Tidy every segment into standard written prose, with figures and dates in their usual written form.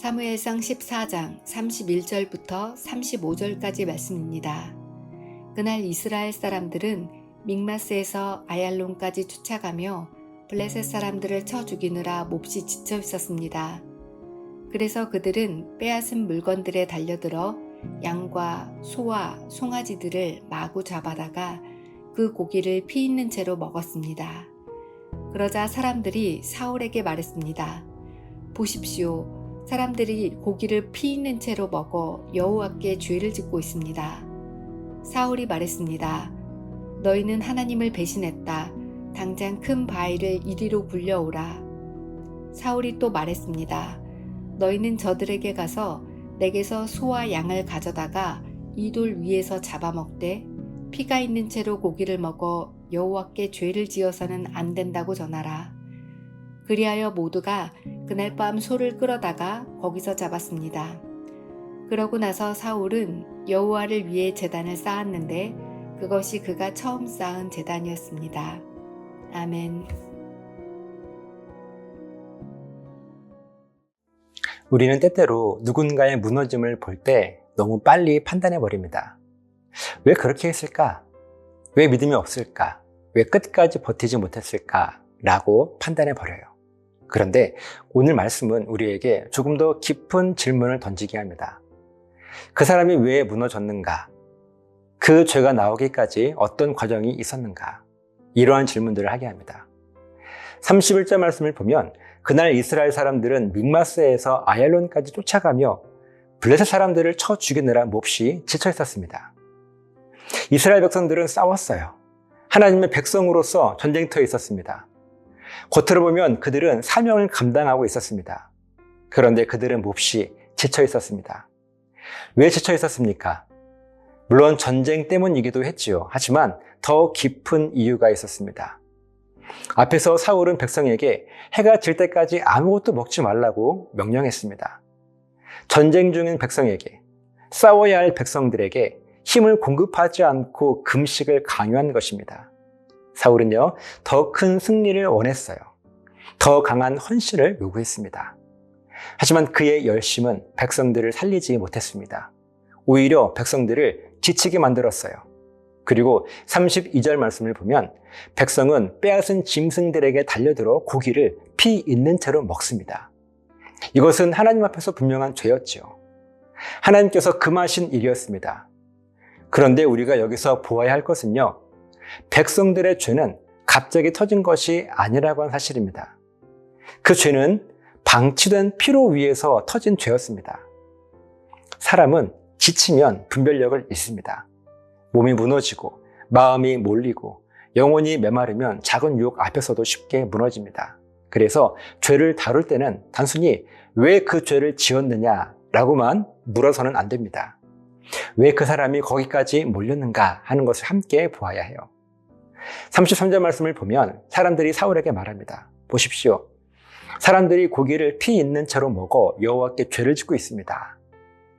사무엘상 14장 31절부터 35절까지 말씀입니다. 그날 이스라엘 사람들은 믹마스에서 아얄론까지 쫓아가며 블레셋 사람들을 쳐 죽이느라 몹시 지쳐 있었습니다. 그래서 그들은 빼앗은 물건들에 달려들어 양과 소와 송아지들을 마구 잡아다가 그 고기를 피 있는 채로 먹었습니다. 그러자 사람들이 사울에게 말했습니다. 보십시오. 사람들이 고기를 피 있는 채로 먹어 여호와께 죄를 짓고 있습니다. 사울이 말했습니다. 너희는 하나님을 배신했다. 당장 큰 바위를 이리로 굴려오라. 사울이 또 말했습니다. 너희는 저들에게 가서 내게서 소와 양을 가져다가 이 돌 위에서 잡아먹되 피가 있는 채로 고기를 먹어 여호와께 죄를 지어서는 안 된다고 전하라. 그리하여 모두가 그날 밤 소를 끌어다가 거기서 잡았습니다. 그러고 나서 사울은 여호와를 위해 제단을 쌓았는데 그것이 그가 처음 쌓은 제단이었습니다. 아멘. 우리는 때때로 누군가의 무너짐을 볼 때 너무 빨리 판단해버립니다. 왜 그렇게 했을까? 왜 믿음이 없을까? 왜 끝까지 버티지 못했을까? 라고 판단해버려요. 그런데 오늘 말씀은 우리에게 조금 더 깊은 질문을 던지게 합니다. 그 사람이 왜 무너졌는가? 그 죄가 나오기까지 어떤 과정이 있었는가? 이러한 질문들을 하게 합니다. 31절 말씀을 보면 그날 이스라엘 사람들은 믹마스에서 아얄론까지 쫓아가며 블레셋 사람들을 쳐 죽이느라 몹시 지쳐 있었습니다. 이스라엘 백성들은 싸웠어요. 하나님의 백성으로서 전쟁터에 있었습니다. 겉으로 보면 그들은 사명을 감당하고 있었습니다. 그런데 그들은 몹시 지쳐 있었습니다. 왜 지쳐 있었습니까? 물론 전쟁 때문이기도 했지요. 하지만 더 깊은 이유가 있었습니다. 앞에서 사울은 백성에게 해가 질 때까지 아무것도 먹지 말라고 명령했습니다. 전쟁 중인 백성에게, 싸워야 할 백성들에게 힘을 공급하지 않고 금식을 강요한 것입니다. 사울은요, 더 큰 승리를 원했어요. 더 강한 헌신을 요구했습니다. 하지만 그의 열심은 백성들을 살리지 못했습니다. 오히려 백성들을 지치게 만들었어요. 그리고 32절 말씀을 보면 백성은 빼앗은 짐승들에게 달려들어 고기를 피 있는 채로 먹습니다. 이것은 하나님 앞에서 분명한 죄였죠. 하나님께서 금하신 일이었습니다. 그런데 우리가 여기서 보아야 할 것은요, 백성들의 죄는 갑자기 터진 것이 아니라고 하는 사실입니다. 그 죄는 방치된 피로 위에서 터진 죄였습니다. 사람은 지치면 분별력을 잃습니다. 몸이 무너지고 마음이 몰리고 영혼이 메마르면 작은 유혹 앞에서도 쉽게 무너집니다. 그래서 죄를 다룰 때는 단순히 왜 그 죄를 지었느냐라고만 물어서는 안 됩니다. 왜 그 사람이 거기까지 몰렸는가 하는 것을 함께 보아야 해요. 33절 말씀을 보면 사람들이 사울에게 말합니다. 보십시오. 사람들이 고기를 피 있는 채로 먹어 여호와께 죄를 짓고 있습니다.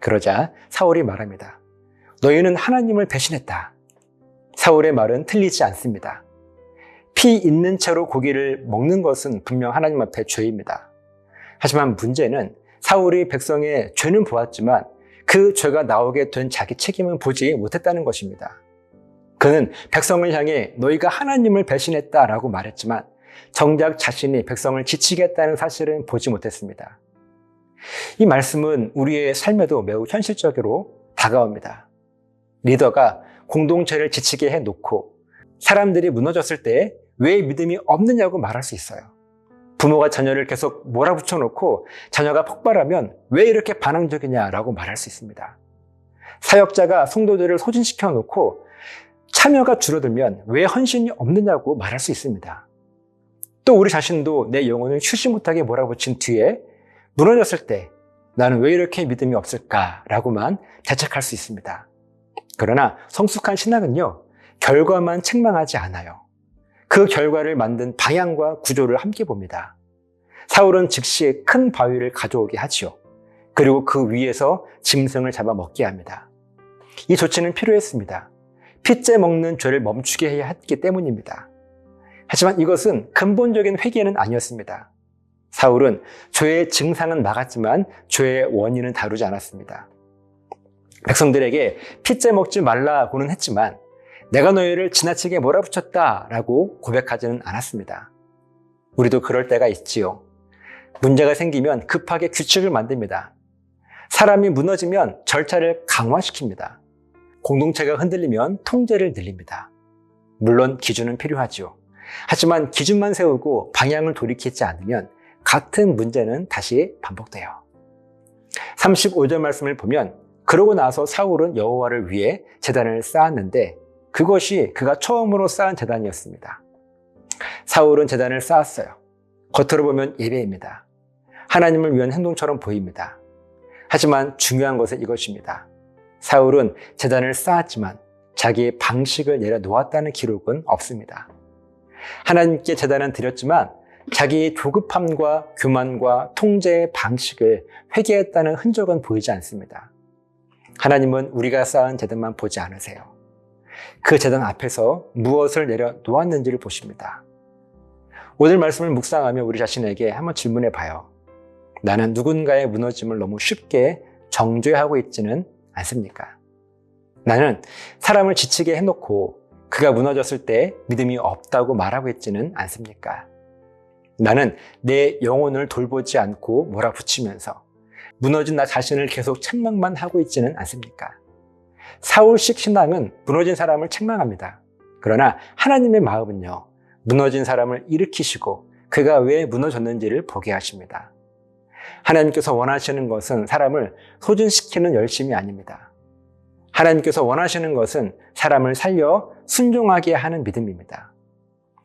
그러자 사울이 말합니다. 너희는 하나님을 배신했다. 사울의 말은 틀리지 않습니다. 피 있는 채로 고기를 먹는 것은 분명 하나님 앞에 죄입니다. 하지만 문제는 사울이 백성의 죄는 보았지만 그 죄가 나오게 된 자기 책임은 보지 못했다는 것입니다. 그는 백성을 향해 너희가 하나님을 배신했다라고 말했지만 정작 자신이 백성을 지치게 했다는 사실은 보지 못했습니다. 이 말씀은 우리의 삶에도 매우 현실적으로 다가옵니다. 리더가 공동체를 지치게 해놓고 사람들이 무너졌을 때 왜 믿음이 없느냐고 말할 수 있어요. 부모가 자녀를 계속 몰아붙여놓고 자녀가 폭발하면 왜 이렇게 반항적이냐라고 말할 수 있습니다. 사역자가 성도들을 소진시켜 놓고 참여가 줄어들면 왜 헌신이 없느냐고 말할 수 있습니다. 또 우리 자신도 내 영혼을 휴지 못하게 몰아붙인 뒤에 무너졌을 때 나는 왜 이렇게 믿음이 없을까라고만 자책할 수 있습니다. 그러나 성숙한 신앙은요, 결과만 책망하지 않아요. 그 결과를 만든 방향과 구조를 함께 봅니다. 사울은 즉시 큰 바위를 가져오게 하지요. 그리고 그 위에서 짐승을 잡아 먹게 합니다. 이 조치는 필요했습니다. 핏째 먹는 죄를 멈추게 해야 했기 때문입니다. 하지만 이것은 근본적인 회개는 아니었습니다. 사울은 죄의 증상은 막았지만 죄의 원인은 다루지 않았습니다. 백성들에게 피째 먹지 말라고는 했지만 내가 너희를 지나치게 몰아붙였다라고 고백하지는 않았습니다. 우리도 그럴 때가 있지요. 문제가 생기면 급하게 규칙을 만듭니다. 사람이 무너지면 절차를 강화시킵니다. 공동체가 흔들리면 통제를 늘립니다. 물론 기준은 필요하죠. 하지만 기준만 세우고 방향을 돌이키지 않으면 같은 문제는 다시 반복돼요. 35절 말씀을 보면 그러고 나서 사울은 여호와를 위해 제단을 쌓았는데 그것이 그가 처음으로 쌓은 제단이었습니다. 사울은 제단을 쌓았어요. 겉으로 보면 예배입니다. 하나님을 위한 행동처럼 보입니다. 하지만 중요한 것은 이것입니다. 사울은 제단을 쌓았지만 자기의 방식을 내려놓았다는 기록은 없습니다. 하나님께 제단은 드렸지만 자기의 조급함과 교만과 통제의 방식을 회개했다는 흔적은 보이지 않습니다. 하나님은 우리가 쌓은 제단만 보지 않으세요. 그 제단 앞에서 무엇을 내려놓았는지를 보십니다. 오늘 말씀을 묵상하며 우리 자신에게 한번 질문해 봐요. 나는 누군가의 무너짐을 너무 쉽게 정죄하고 있지는 않습니까? 나는 사람을 지치게 해놓고 그가 무너졌을 때 믿음이 없다고 말하고 있지는 않습니까? 나는 내 영혼을 돌보지 않고 몰아붙이면서 무너진 나 자신을 계속 책망만 하고 있지는 않습니까? 사울식 신앙은 무너진 사람을 책망합니다. 그러나 하나님의 마음은요, 무너진 사람을 일으키시고 그가 왜 무너졌는지를 보게 하십니다. 하나님께서 원하시는 것은 사람을 소진시키는 열심이 아닙니다. 하나님께서 원하시는 것은 사람을 살려 순종하게 하는 믿음입니다.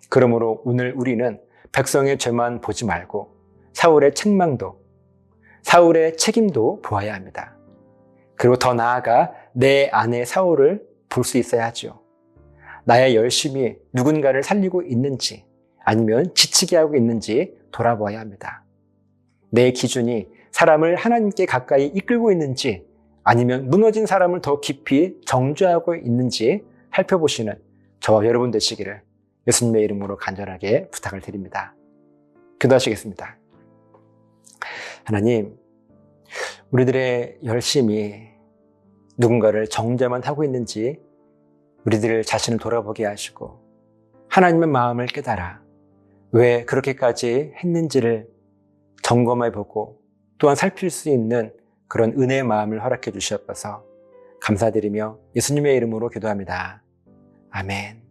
그러므로 오늘 우리는 백성의 죄만 보지 말고 사울의 책망도, 사울의 책임도 보아야 합니다. 그리고 더 나아가 내 안에 사울을 볼 수 있어야 하죠. 나의 열심이 누군가를 살리고 있는지 아니면 지치게 하고 있는지 돌아보아야 합니다. 내 기준이 사람을 하나님께 가까이 이끌고 있는지 아니면 무너진 사람을 더 깊이 정죄하고 있는지 살펴보시는 저와 여러분 되시기를 예수님의 이름으로 간절하게 부탁을 드립니다. 기도하시겠습니다. 하나님, 우리들의 열심이 누군가를 정죄만 하고 있는지 우리들 자신을 돌아보게 하시고 하나님의 마음을 깨달아 왜 그렇게까지 했는지를 점검해 보고 또한 살필 수 있는 그런 은혜의 마음을 허락해 주시옵소서. 감사드리며 예수님의 이름으로 기도합니다. 아멘.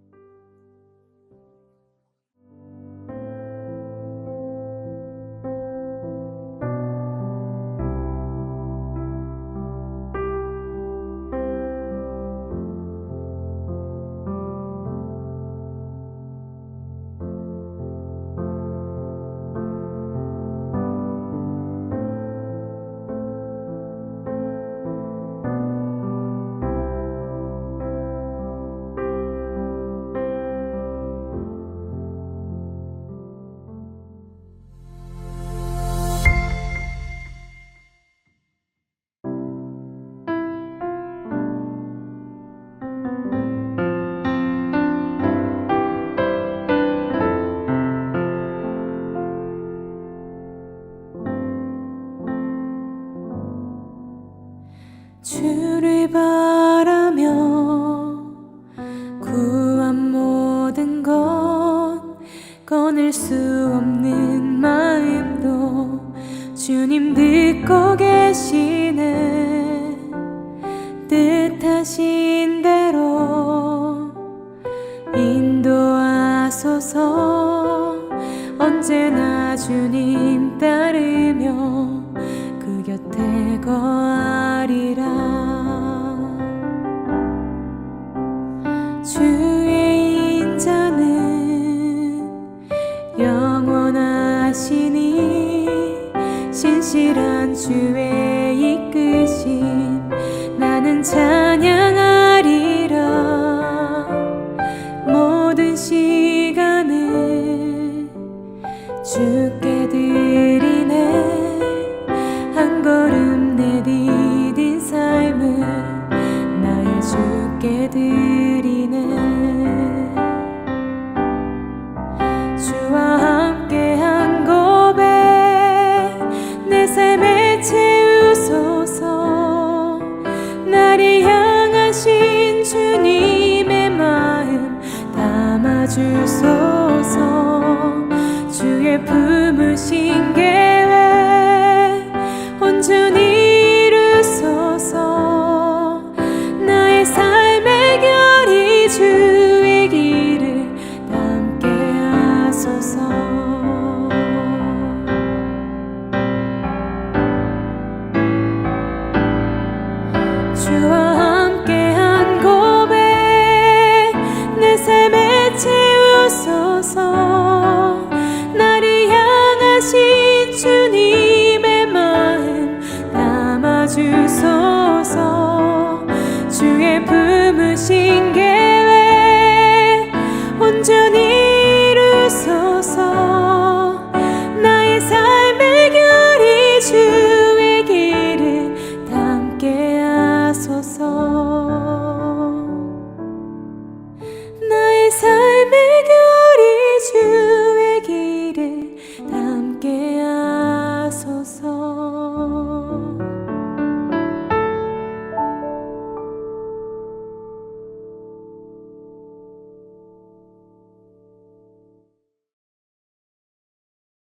주를 바라며 구한 모든 것 꺼낼 수 없는 마음도 주님 듣고 계시네. 뜻하신 대로 인도하소서. 언제나 주님 따르며 그 곁에 거하리라. 주소서. 주의 품으신 계획 온전히 이루소서. 나의 삶의 결이 주의 길을 담게 하소서. 주와 함께한 고백 내 삶에 채우소서. 나를 향하신 주님의 마음 담아주소서. 주의 품으신